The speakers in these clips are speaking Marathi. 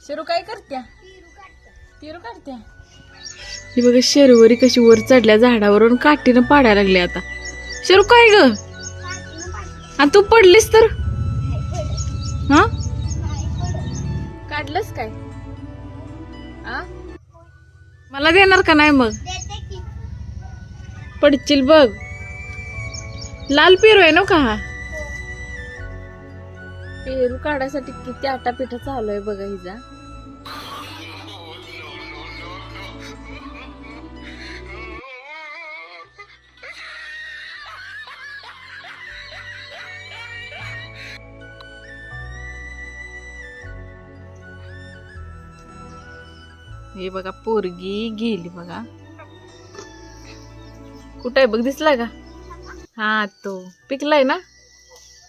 शेरू काय करत्या? पेरू काढत्या. ही बघा शेरूवरी कशी वर चढल्या झाडावरून काठीनं पाडायला लागले आता. शेरू काय ग? आणि तू पडलीस तर हा काढलंस काय? आ मला देणार का नाही मग? पडचिल बघ. लाल पेरू आहे ना का हा? पेरू काढायसाठी किती आटापिठा चालू आहे बघा हिचा. हे बघा पोरगी गेली बघा. कुठं आहे बघ, दिसला का? हा तो पिकलाय ना.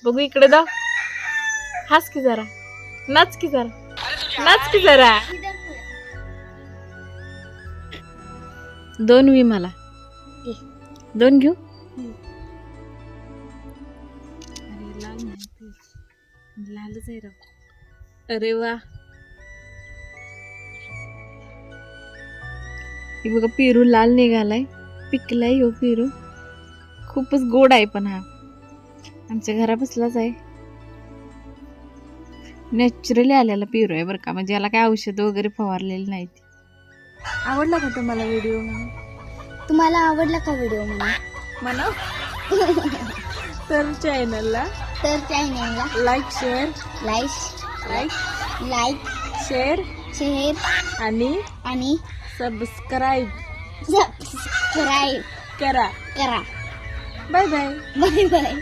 बघू इकडे दा. हस की जरा, नाच की जरा, नाच की जरा. 2 वी मला 2 घेऊ. अरे लाल नाही, लालच आहे राव. अरे वा, हे बघा पेरू लाल निघालाय, पिकलाय हो पेरू. खूपच गोड आहे पण हा आमच्या घरा बसलाच आहे. नॅचरली आलेला पेरू आहे बरं का, म्हणजे याला काय औषध वगैरे फवारलेली नाहीत. आवडला का तुम्हाला व्हिडिओ? तुम्हाला आवडला का व्हिडिओ म्हणा तर चॅनलला लाईक शेअर आणि सबस्क्राईब करा. Bye bye.